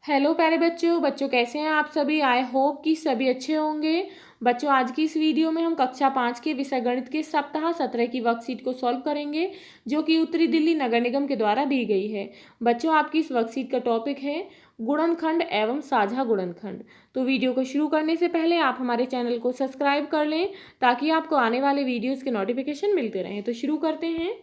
Hello प्यारे बच्चों बच्चों कैसे हैं आप सभी। आई होप कि सभी अच्छे होंगे। बच्चों आज की इस वीडियो में हम कक्षा 5 के विषय गणित के सप्ताह 17 की वर्कशीट को सॉल्व करेंगे जो कि उत्तरी दिल्ली नगर निगम के द्वारा दी गई है। बच्चों आपकी इस वर्कशीट का टॉपिक है गुणनखंड एवं साझा गुणनखंड। तो वीडियो को शुरू करने से पहले आप हमारे चैनल को सब्सक्राइब कर लें ताकि आपको आने वाले वीडियोज़ के नोटिफिकेशन मिलते रहें। तो शुरू करते हैं।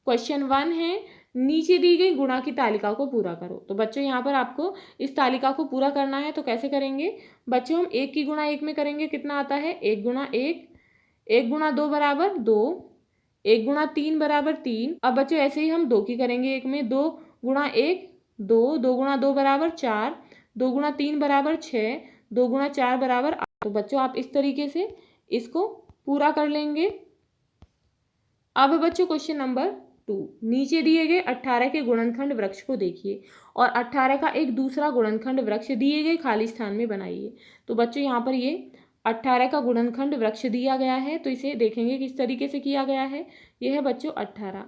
क्वेश्चन 1 है, नीचे दी गई गुणा की तालिका को पूरा करो। तो बच्चों यहाँ पर आपको इस तालिका को पूरा करना है। तो कैसे करेंगे बच्चों, हम एक की गुणा एक में करेंगे, कितना आता है एक गुणा एक, एक गुणा दो बराबर दो, एक गुणा तीन बराबर तीन। अब बच्चों ऐसे ही हम दो की करेंगे एक में, दो गुणा एक दो, दो गुणा दो बराबर चार, दो गुणा तीन बराबर छः, दो गुणा चार बराबर आठ। तो बच्चों आप इस तरीके से इसको पूरा कर लेंगे। अब बच्चों क्वेश्चन नंबर 2, नीचे दिए गए 18 के गुणनखंड वृक्ष को देखिए और 18 का एक दूसरा गुणनखंड वृक्ष दिए गए खाली स्थान में बनाइए। तो बच्चों यहाँ पर ये 18 का गुणनखंड वृक्ष दिया गया है, तो इसे देखेंगे किस तरीके से किया गया है। ये है बच्चों 18।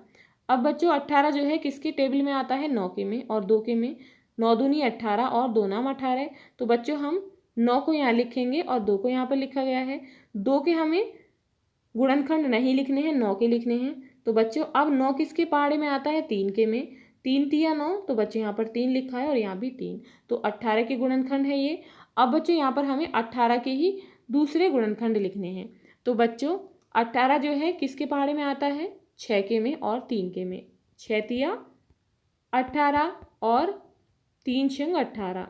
अब बच्चों 18 जो है किसके टेबल में आता है, 9 के में और 2 के में। 9 दूनी 18 और 2 नाम 18। तो बच्चों हम 9 को यहाँ लिखेंगे और 2 को यहाँ पर लिखा गया है। 2 के हमें गुणनखंड नहीं लिखने हैं, 9 के लिखने हैं। तो बच्चों अब 9 किसके पहाड़े में आता है, 3 के में। 3 तिया 9, तो बच्चों यहाँ पर 3 लिखा है और यहाँ भी 3। तो 18 के गुणनखंड है ये। अब बच्चों यहाँ पर हमें 18 के ही दूसरे गुणनखंड लिखने हैं। तो बच्चों 18 जो है किसके पहाड़े में आता है, 6 के में और 3 के में। 6 तिया 18 और 3 छंग 18।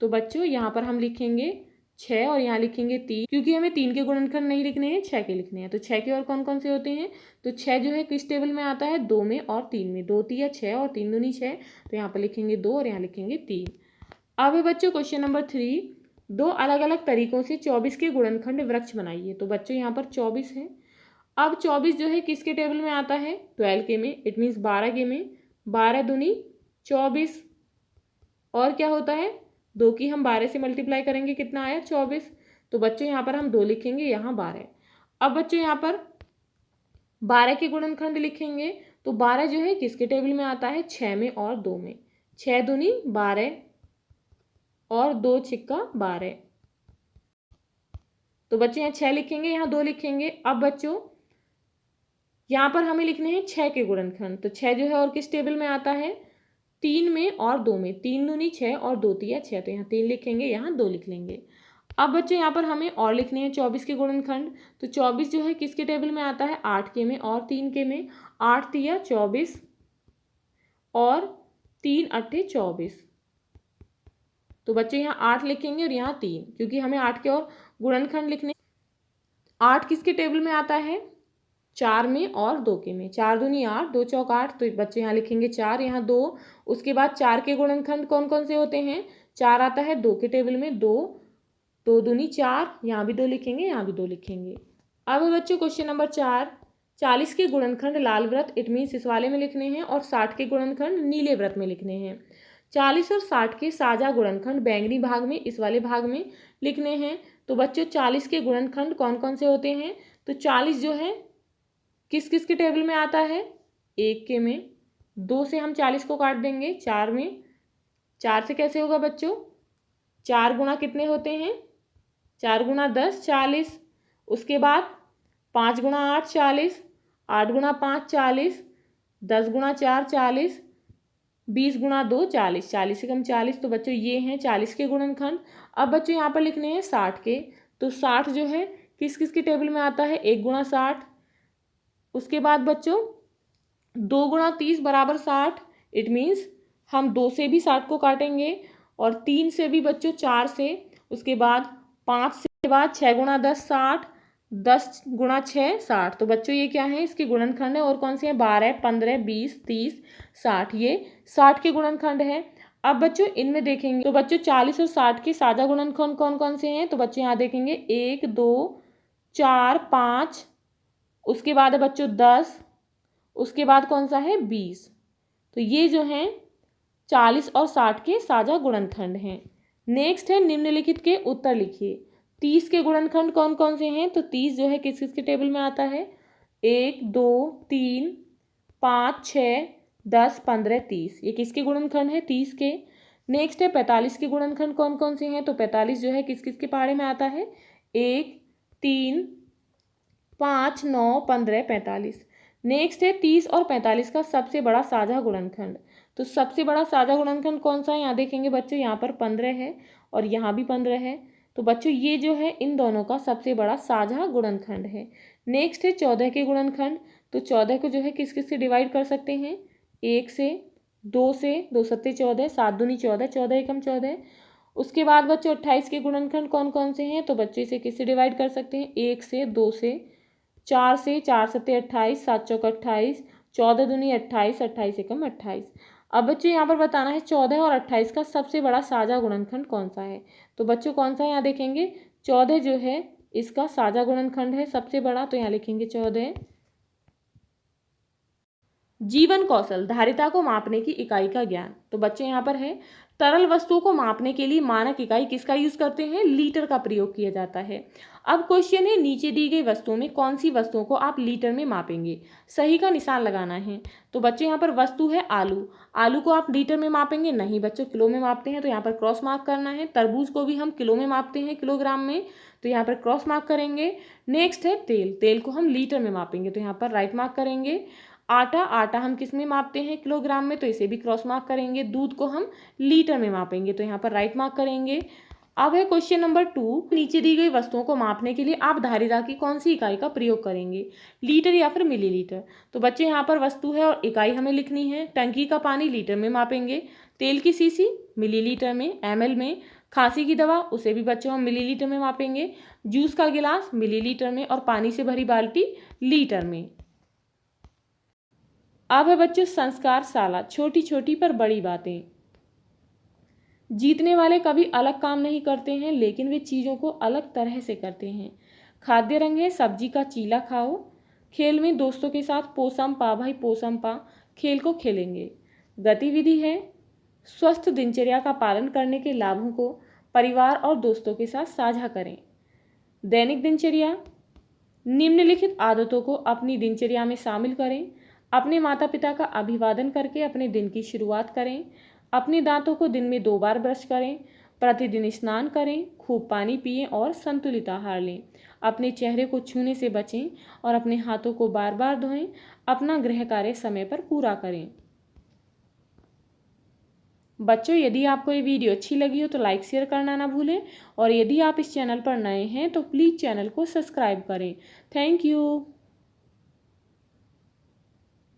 तो बच्चों यहाँ पर हम लिखेंगे 6 और यहाँ लिखेंगे 3, क्योंकि हमें 3 के गुणनखंड नहीं लिखने हैं, 6 के लिखने हैं। तो 6 के और कौन कौन से होते हैं, तो 6 जो है किस टेबल में आता है, 2 में और 3 में। 2 तिया 6 और 3 दूनी 6, तो यहाँ पर लिखेंगे 2 और यहाँ लिखेंगे 3। अब है बच्चों क्वेश्चन नंबर 3, दो अलग अलग तरीकों से 24 के गुणनखंड वृक्ष बनाइए। तो बच्चों यहाँ पर 24 है। अब 24 जो है किसके टेबल में आता है, 12 के में, इट मीन्स 12 के में। 12 दूनी 24 और क्या होता है, 2 की हम 12 से मल्टीप्लाई करेंगे, कितना आया 24। तो बच्चों यहाँ पर हम 2 लिखेंगे, यहाँ 12। अब बच्चों यहाँ पर 12 के गुणनखंड लिखेंगे। तो 12 जो है किसके टेबल में आता है, 6 में और 2 में। 6 दूनी 12 और 2 छिक्का 12। तो बच्चों यहाँ 6 लिखेंगे, यहाँ 2 लिखेंगे। अब बच्चों यहाँ पर हमें लिखने हैं 6 के गुणनखंड। तो 6 जो है और किस टेबल में आता है, 3 में और 2 में। 3 दूनी 6 और 2 तिया 6, तो यहाँ 3 लिखेंगे, यहाँ 2 लिख लेंगे। अब बच्चों यहाँ पर हमें और लिखने हैं 24 के गुणनखंड। तो 24 जो है किसके टेबल में आता है, 8 के में और 3 के में। 8 तिया 24 और 3 अट्ठे 24। तो बच्चों यहाँ 8 लिखेंगे और यहाँ 3, क्योंकि हमें 8 के और गुणनखंड लिखने। 8 किसके टेबल में आता है, 4 में और 2 के में। 4 दूनी 8, 2 चौक 8, तो बच्चे यहाँ लिखेंगे 4, यहाँ 2। उसके बाद 4 के गुणनखंड कौन कौन से होते हैं, 4 आता है 2 के टेबल में, 2 2 दूनी 4, यहाँ भी 2 लिखेंगे, यहाँ भी 2 लिखेंगे। अब बच्चों क्वेश्चन नंबर 4, 40 के गुणनखंड लाल वृत्त, इट मीन्स इस वाले में लिखने हैं, और 60 के गुणनखंड नीले वृत्त में लिखने हैं। 40 और 60 के साझा गुणनखंड बैंगनी भाग में, इस वाले भाग में लिखने हैं। तो बच्चों 40 के गुणनखंड कौन कौन से होते हैं, तो 40 जो है किस किस के टेबल में आता है, 1 के में। 2 से हम 40 को काट देंगे, 4 में। 4 से कैसे होगा बच्चों, 4 गुणा कितने होते हैं, 4 गुणा 10 40। उसके बाद 5 गुणा 8 40, 8 गुणा 5 40, 10 गुणा 4 40, 20 गुणा 2 40, 40 से कम 40। तो बच्चों ये हैं 40 के गुणनखंड। अब बच्चों यहाँ पर लिखने हैं 60 के। तो 60 जो है किस किस के टेबल में आता है, 1 गुणा 60। उसके बाद बच्चों 2 गुणा 30 बराबर 60, इट मीन्स हम 2 से भी 60 को काटेंगे और 3 से भी बच्चों 4 से। उसके बाद 5 से बाद 6 गुणा 10 60, 10 गुणा 6 60। तो बच्चों ये क्या है, इसके गुणनखंड है। और कौन से हैं, 12 15 20 30 60, ये 60 के गुणनखंड है। अब बच्चों इनमें देखेंगे तो बच्चों 40 और 60 के साझा गुणनखंड कौन कौन से हैं, तो बच्चों यहाँ देखेंगे 1 2 4 5, उसके बाद है बच्चों 10, उसके बाद कौन सा है 20। तो ये जो हैं 40 और 60 के साझा गुणनखंड हैं। नेक्स्ट है निम्नलिखित के उत्तर लिखिए। 30 के गुणनखंड कौन कौन से हैं, तो 30 जो है किस किस के टेबल में आता है, 1 2 3 5 6 10 15 30, ये किसके गुणनखंड है, 30 के। नेक्स्ट है 45 के गुणनखंड कौन कौन से हैं, तो 45 जो है किस किस के पहाड़े में आता है, 1, 3, 5, 9, 15, 45। नेक्स्ट है 30 और 45 का सबसे बड़ा साझा गुणनखंड। तो सबसे बड़ा साझा गुणनखंड कौन सा है, यहाँ देखेंगे बच्चों, यहाँ पर 15 है और यहाँ भी 15 है। तो बच्चों ये जो है इन दोनों का सबसे बड़ा साझा गुणनखंड है। नेक्स्ट है 14 के गुणनखंड। तो 14 को जो है किस किस से डिवाइड कर सकते हैं, 1 से, 2 से, 2 सत्ते 14, 7 दूनी 14, 14 एकम 14। उसके बाद बच्चों 28 के गुणनखंड कौन कौन से हैं, तो बच्चे इसे किससे डिवाइड कर सकते हैं, 1 से, 2 से, 4 से, 4 सत्ते 28, 7 चौक 28, 14 दूनी 28, 28 एकम 28। अब बच्चों यहाँ पर बताना है 14 और 28 का सबसे बड़ा साझा गुणनखंड कौन सा है। तो बच्चों कौन सा है, यहाँ देखेंगे 14 जो है इसका साझा गुणनखंड है सबसे बड़ा, तो यहाँ लिखेंगे 14। जीवन कौशल, धारिता को मापने की इकाई का ज्ञान। तो बच्चे यहाँ पर है तरल वस्तुओं को मापने के लिए मानक इकाई किसका यूज करते हैं, लीटर का प्रयोग किया जाता है। अब क्वेश्चन है नीचे दी गई वस्तुओं में कौन सी वस्तुओं को आप लीटर में मापेंगे, सही का निशान लगाना है। तो बच्चे यहाँ पर वस्तु है आलू, आलू को आप लीटर में मापेंगे, नहीं बच्चों किलो में मापते हैं, तो यहाँ पर क्रॉस मार्क करना है। तरबूज को भी हम किलो में मापते हैं, किलोग्राम में, तो यहाँ पर क्रॉस मार्क करेंगे। नेक्स्ट है तेल, तेल को हम लीटर में मापेंगे, तो यहाँ पर राइट मार्क करेंगे। आटा, आटा हम किस में मापते हैं, किलोग्राम में, तो इसे भी क्रॉस मार्क करेंगे। दूध को हम लीटर में मापेंगे, तो यहाँ पर राइट मार्क करेंगे। अब है क्वेश्चन नंबर 2, नीचे दी गई वस्तुओं को मापने के लिए आप धारिता की कौन सी इकाई का प्रयोग करेंगे, लीटर या फिर मिलीलीटर। तो बच्चे यहाँ पर वस्तु है और इकाई हमें लिखनी है। टंकी का पानी लीटर में मापेंगे, तेल की शीशी मिलीलीटर में, ml में, खांसी की दवा उसे भी बच्चों हम मिलीलीटर में मापेंगे, जूस का गिलास मिलीलीटर में और पानी से भरी बाल्टी लीटर में। अब है बच्चों संस्कार शाला, छोटी छोटी पर बड़ी बातें। जीतने वाले कभी अलग काम नहीं करते हैं, लेकिन वे चीज़ों को अलग तरह से करते हैं। खाद्य रंग है सब्जी का चीला खाओ, खेल में दोस्तों के साथ पोसम पा भाई पोसम पा खेल को खेलेंगे। गतिविधि है स्वस्थ दिनचर्या का पालन करने के लाभों को परिवार और दोस्तों के साथ साझा करें। दैनिक दिनचर्या, निम्नलिखित आदतों को अपनी दिनचर्या में शामिल करें। अपने माता पिता का अभिवादन करके अपने दिन की शुरुआत करें। अपने दांतों को दिन में 2 बार ब्रश करें। प्रतिदिन स्नान करें, खूब पानी पिएं और संतुलित आहार लें। अपने चेहरे को छूने से बचें और अपने हाथों को बार बार धोएं। अपना गृह कार्य समय पर पूरा करें। बच्चों यदि आपको ये वीडियो अच्छी लगी हो तो लाइक शेयर करना ना भूलें और यदि आप इस चैनल पर नए हैं तो प्लीज़ चैनल को सब्सक्राइब करें। Thank you.